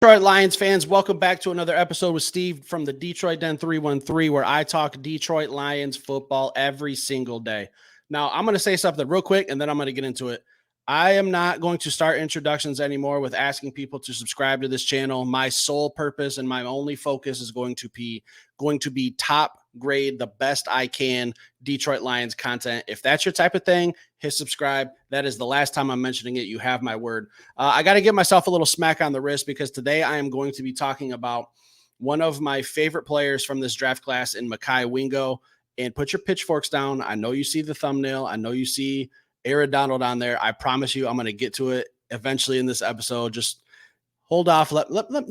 Detroit Lions fans, welcome back to another episode with Steve from the Detroit Den 313, where I talk Detroit Lions football every single day. Now, I'm going to say something real quick, and then I'm going to get into it. I am not going to start introductions anymore with asking people to subscribe to this channel. My sole purpose and my only focus is going to be top grade, the best I can Detroit Lions content. If that's your type of thing, hit subscribe. That is the last time I'm mentioning it. You have my word. I got to give myself a little smack on the wrist because today I am going to be talking about one of my favorite players from this draft class in Makai Wingo. And put your pitchforks down. I know you see the thumbnail. I know you see Aaron Donald on there. I promise you I'm going to get to it eventually in this episode. Just hold off. Let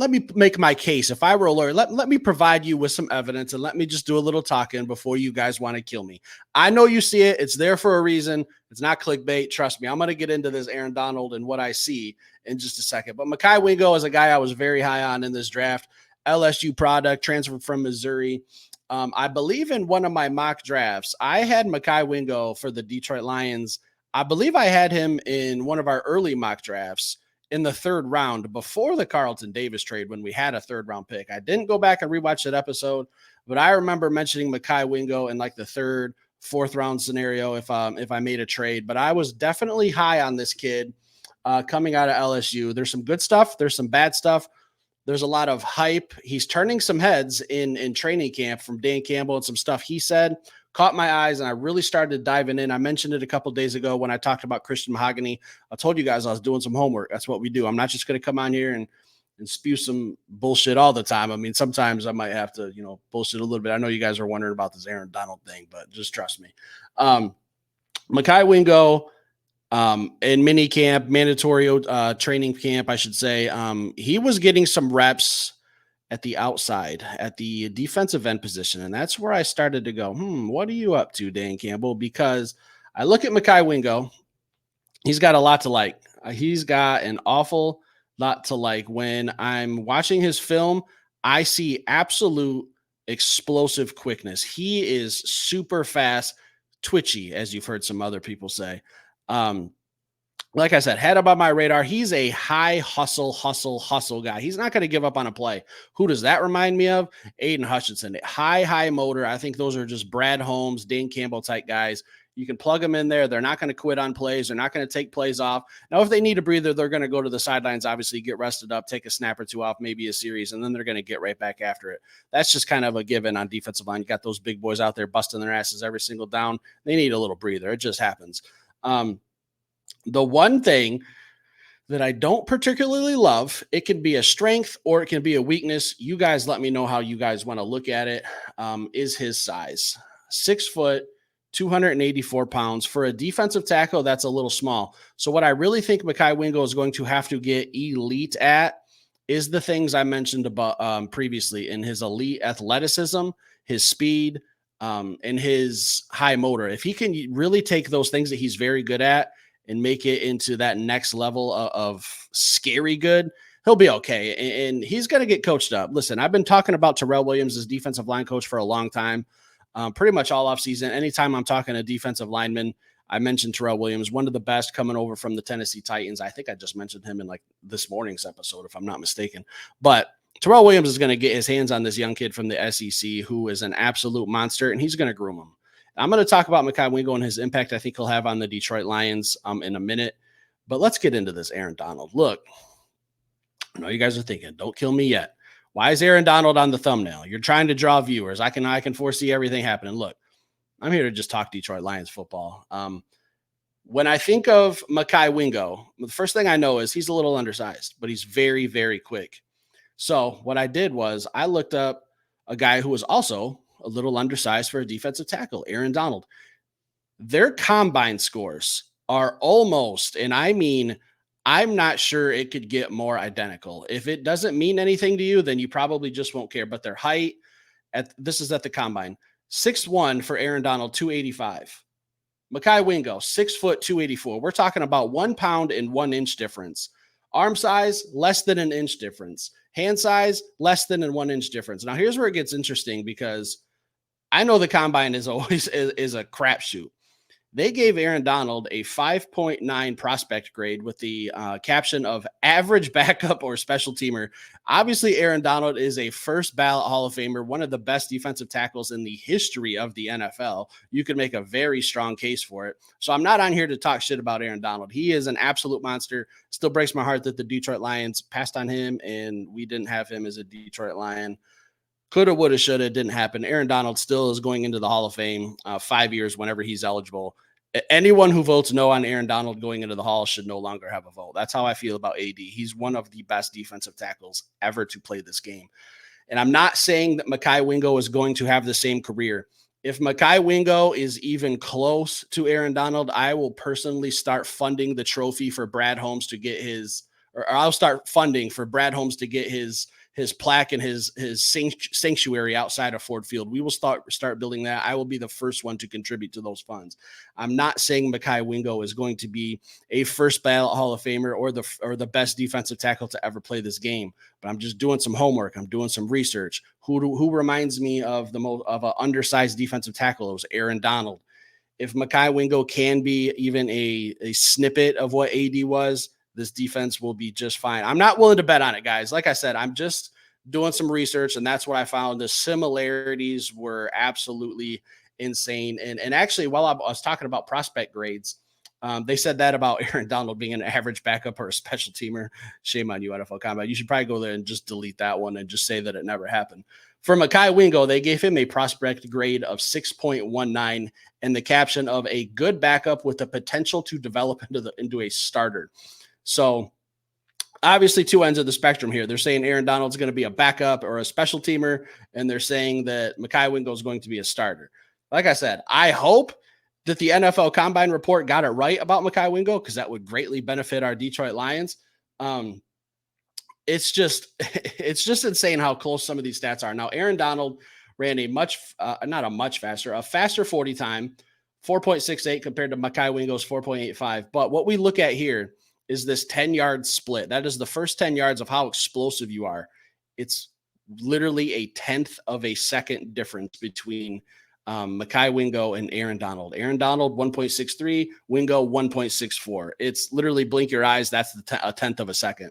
me make my case. If I were a lawyer, let me provide you with some evidence and let me just do a little talking before you guys want to kill me. I know you see it. It's there for a reason. It's not clickbait. Trust me. I'm going to get into this Aaron Donald and what I see in just a second. But Makai Wingo is a guy I was very high on in this draft. LSU product, transferred from Missouri. I believe in one of my mock drafts, I had Makai Wingo for the Detroit Lions. I believe I had him in one of our early mock drafts in the third round before the Carlton Davis trade when we had a third round pick. I didn't go back and rewatch that episode, but I remember mentioning Makai Wingo in like the third, fourth round scenario if I made a trade. But I was definitely high on this kid coming out of LSU. There's some good stuff. There's some bad stuff. There's a lot of hype. He's turning some heads in training camp from Dan Campbell and some stuff he said caught my eyes, and I really started diving in. I mentioned it a couple of days ago when I talked about Christian Mahogany. I told you guys I was doing some homework. That's what we do. I'm not just going to come on here and spew some bullshit all the time. I mean, sometimes I might have to, bullshit a little bit. I know you guys are wondering about this Aaron Donald thing, but just trust me. Makai Wingo, in mini camp, mandatory training camp, I should say, he was getting some reps at the outside, at the defensive end position. And that's where I started to go, what are you up to, Dan Campbell? Because I look at Makai Wingo. He's got a lot to like. He's got an awful lot to like. When I'm watching his film, I see absolute explosive quickness. He is super fast, twitchy, as you've heard some other people say. Like I said, had him on my radar. He's a high hustle guy. He's not going to give up on a play. Who does that remind me of? Aiden Hutchinson. High motor. I think those are just Brad Holmes, Dan Campbell type guys. You can plug them in there. They're not going to quit on plays. They're not going to take plays off. Now, if they need a breather, they're going to go to the sidelines, obviously get rested up, take a snap or two off, maybe a series, and then they're going to get right back after it. That's just kind of a given on defensive line. You got those big boys out there busting their asses every single down. They need a little breather. It just happens. The one thing that I don't particularly love, it can be a strength or it can be a weakness. You guys let me know how you guys want to look at it, is his size. 6 foot, 284 pounds. For a defensive tackle, that's a little small. So what I really think Makai Wingo is going to have to get elite at is the things I mentioned about previously in his elite athleticism, his speed, and his high motor. If he can really take those things that he's very good at and make it into that next level of scary good, he'll be okay. And he's going to get coached up. Listen, I've been talking about Terrell Williams as defensive line coach for a long time, pretty much all offseason. Anytime I'm talking to defensive linemen, I mentioned Terrell Williams, one of the best coming over from the Tennessee Titans. I think I just mentioned him in like this morning's episode, if I'm not mistaken. But Terrell Williams is going to get his hands on this young kid from the SEC who is an absolute monster, and he's going to groom him. I'm going to talk about Makai Wingo and his impact I think he'll have on the Detroit Lions in a minute. But let's get into this Aaron Donald. Look, I know you guys are thinking, don't kill me yet. Why is Aaron Donald on the thumbnail? You're trying to draw viewers. I can foresee everything happening. Look, I'm here to just talk Detroit Lions football. When I think of Makai Wingo, the first thing I know is he's a little undersized, but he's very, very quick. So what I did was I looked up a guy who was also a little undersized for a defensive tackle, Aaron Donald. Their combine scores are almost, and I mean, I'm not sure it could get more identical. If it doesn't mean anything to you, then you probably just won't care. But their height, this is at the combine, 6'1" for Aaron Donald, 285. Makai Wingo, 6 foot, 284. We're talking about 1 pound and 1 inch difference. Arm size, less than an inch difference. Hand size, less than a 1 inch difference. Now, here's where it gets interesting because I know the combine is always is a crapshoot. They gave Aaron Donald a 5.9 prospect grade with the caption of average backup or special teamer. Obviously, Aaron Donald is a first ballot Hall of Famer, one of the best defensive tackles in the history of the NFL. You could make a very strong case for it. So I'm not on here to talk shit about Aaron Donald. He is an absolute monster. Still breaks my heart that the Detroit Lions passed on him and we didn't have him as a Detroit Lion. Coulda, woulda, shoulda, didn't happen. Aaron Donald still is going into the Hall of Fame 5 years whenever he's eligible. Anyone who votes no on Aaron Donald going into the Hall should no longer have a vote. That's how I feel about AD. He's one of the best defensive tackles ever to play this game. And I'm not saying that Makai Wingo is going to have the same career. If Makai Wingo is even close to Aaron Donald, I will personally start funding the trophy for Brad Holmes to get his, or I'll start funding for Brad Holmes to get his plaque and his sanctuary outside of Ford Field. We will start building that. I will be the first one to contribute to those funds. I'm not saying Makai Wingo is going to be a first ballot Hall of Famer or the best defensive tackle to ever play this game, but I'm just doing some homework. I'm doing some research. Who reminds me of the most of an undersized defensive tackle? It was Aaron Donald. If Makai Wingo can be even a snippet of what AD was, this defense will be just fine. I'm not willing to bet on it, guys. Like I said, I'm just doing some research, and that's what I found. The similarities were absolutely insane. And actually, while I was talking about prospect grades, they said that about Aaron Donald being an average backup or a special teamer. Shame on you, NFL Combat. You should probably go there and just delete that one and just say that it never happened. For Makai Wingo, they gave him a prospect grade of 6.19 and the caption of a good backup with the potential to develop into a starter. So obviously two ends of the spectrum here. They're saying Aaron Donald's going to be a backup or a special teamer, and they're saying that Makai Wingo is going to be a starter. Like I said, I hope that the NFL Combine report got it right about Makai Wingo because that would greatly benefit our Detroit Lions. It's just insane how close some of these stats are. Now, Aaron Donald ran a faster 40 time, 4.68 compared to Makai Wingo's 4.85. But what we look at here is this 10-yard split. That is the first 10 yards of how explosive you are. It's literally a tenth of a second difference between Makai Wingo and Aaron Donald. Aaron Donald, 1.63, Wingo, 1.64. It's literally blink your eyes. That's a tenth of a second.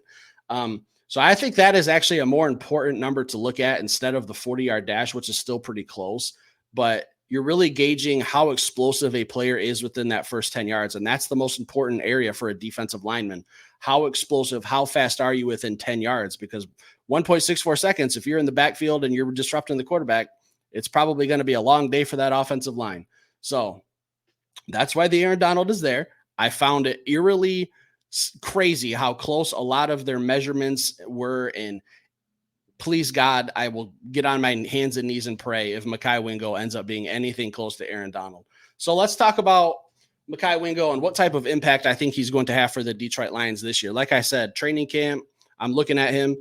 So I think that is actually a more important number to look at instead of the 40-yard dash, which is still pretty close. But you're really gauging how explosive a player is within that first 10 yards. And that's the most important area for a defensive lineman. How explosive, how fast are you within 10 yards? Because 1.64 seconds, if you're in the backfield and you're disrupting the quarterback, it's probably going to be a long day for that offensive line. So that's why the Aaron Donald is there. I found it eerily crazy how close a lot of their measurements were, and please God, I will get on my hands and knees and pray if Makai Wingo ends up being anything close to Aaron Donald. So let's talk about Makai Wingo and what type of impact I think he's going to have for the Detroit Lions this year. Like I said, training camp, I'm looking at him.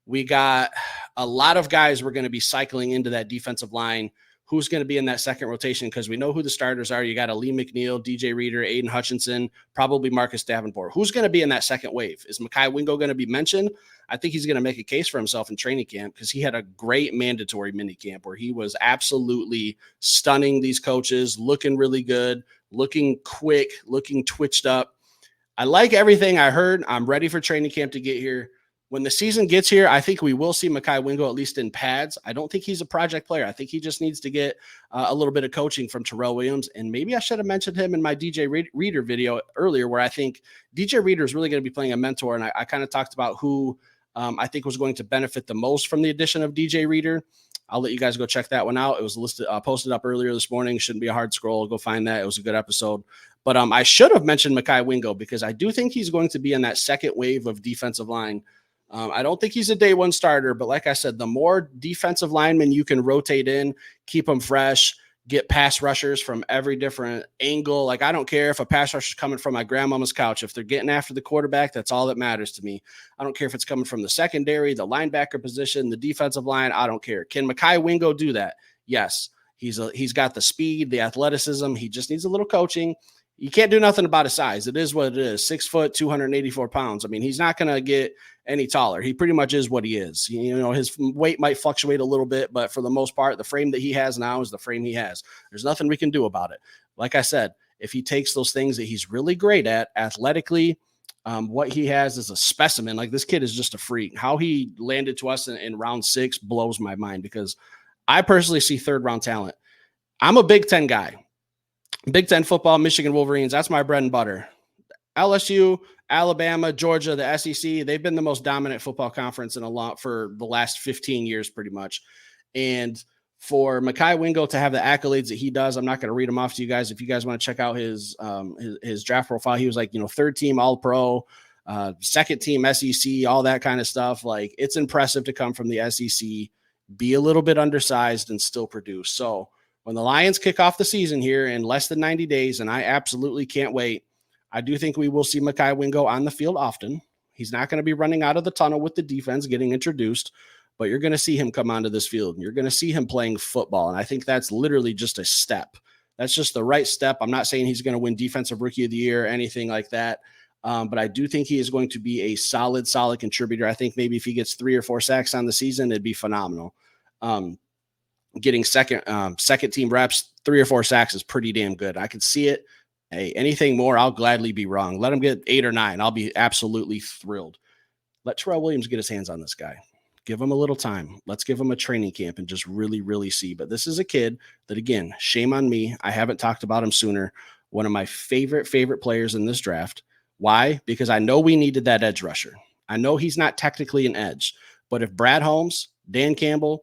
We got a lot of guys we're going to be cycling into that defensive line. Who's going to be in that second rotation? Because we know who the starters are. You got a Lee McNeil, DJ Reader, Aiden Hutchinson, probably Marcus Davenport. Who's going to be in that second wave? Is Makai Wingo going to be mentioned? I think he's going to make a case for himself in training camp because he had a great mandatory mini camp where he was absolutely stunning these coaches, looking really good, looking quick, looking twitched up. I like everything I heard. I'm ready for training camp to get here. When the season gets here, I think we will see Makai Wingo at least in pads. I don't think he's a project player. I think he just needs to get a little bit of coaching from Terrell Williams. And maybe I should have mentioned him in my DJ Reader video earlier, where I think DJ Reader is really going to be playing a mentor. And I kind of talked about who I think was going to benefit the most from the addition of DJ Reader. I'll let you guys go check that one out. It was listed, posted up earlier this morning. Shouldn't be a hard scroll. Go find that. It was a good episode. But I should have mentioned Makai Wingo because I do think he's going to be in that second wave of defensive line. I don't think he's a day one starter, but like I said, the more defensive linemen you can rotate in, keep them fresh, get pass rushers from every different angle. Like, I don't care if a pass rush is coming from my grandmama's couch. If they're getting after the quarterback, that's all that matters to me. I don't care if it's coming from the secondary, the linebacker position, the defensive line. I don't care. Can Makai Wingo do that? Yes. He's got the speed, the athleticism. He just needs a little coaching. You can't do nothing about his size. It is what it is. 6 foot, 284 pounds. I mean, he's not going to get any taller. He pretty much is what he is. You know, his weight might fluctuate a little bit, but for the most part, the frame that he has now is the frame he has. There's nothing we can do about it. Like I said, if he takes those things that he's really great at athletically, what he has is a specimen. Like, this kid is just a freak. How he landed to us in round 6 blows my mind, because I personally see third round talent. I'm a Big Ten guy. Big Ten football, Michigan Wolverines, that's my bread and butter. LSU, Alabama, Georgia, the SEC, they've been the most dominant football conference for the last 15 years, pretty much. And for Makai Wingo to have the accolades that he does, I'm not going to read them off to you guys. If you guys want to check out his draft profile, he was like, third team All Pro, second team SEC, all that kind of stuff. Like, it's impressive to come from the SEC, be a little bit undersized, and still produce. So when the Lions kick off the season here in less than 90 days, and I absolutely can't wait, I do think we will see Makai Wingo on the field often. He's not going to be running out of the tunnel with the defense getting introduced, but you're going to see him come onto this field, and you're going to see him playing football. And I think that's literally just a step. That's just the right step. I'm not saying he's going to win Defensive Rookie of the Year or anything like that. But I do think he is going to be a solid contributor. I think maybe if he gets 3 or 4 sacks on the season, it'd be phenomenal. Getting second team reps, 3 or 4 sacks is pretty damn good. I can see it. Hey, anything more, I'll gladly be wrong. Let him get 8 or 9. I'll be absolutely thrilled. Let Terrell Williams get his hands on this guy. Give him a little time. Let's give him a training camp and just really, really see. But this is a kid that, again, shame on me, I haven't talked about him sooner. One of my favorite players in this draft. Why? Because I know we needed that edge rusher. I know he's not technically an edge, but if Brad Holmes, Dan Campbell,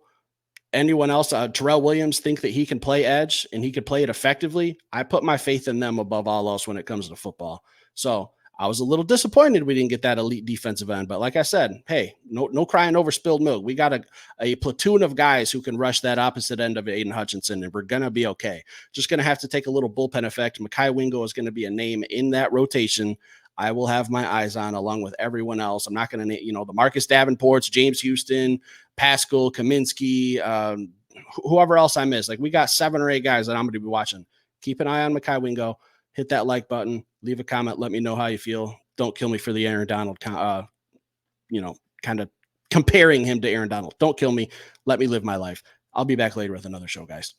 anyone else, Terrell Williams, think that he can play edge and he could play it effectively, I put my faith in them above all else when it comes to football. So I was a little disappointed we didn't get that elite defensive end. But like I said, hey, no crying over spilled milk. We got a platoon of guys who can rush that opposite end of Aiden Hutchinson, and we're going to be okay. Just going to have to take a little bullpen effect. Makai Wingo is going to be a name in that rotation I will have my eyes on along with everyone else. I'm not going to, the Marcus Davenports, James Houston, Pascal, Kaminsky, whoever else I miss. Like, we got 7 or 8 guys that I'm going to be watching. Keep an eye on Makai Wingo. Hit that like button. Leave a comment. Let me know how you feel. Don't kill me for the Aaron Donald, kind of comparing him to Aaron Donald. Don't kill me. Let me live my life. I'll be back later with another show, guys.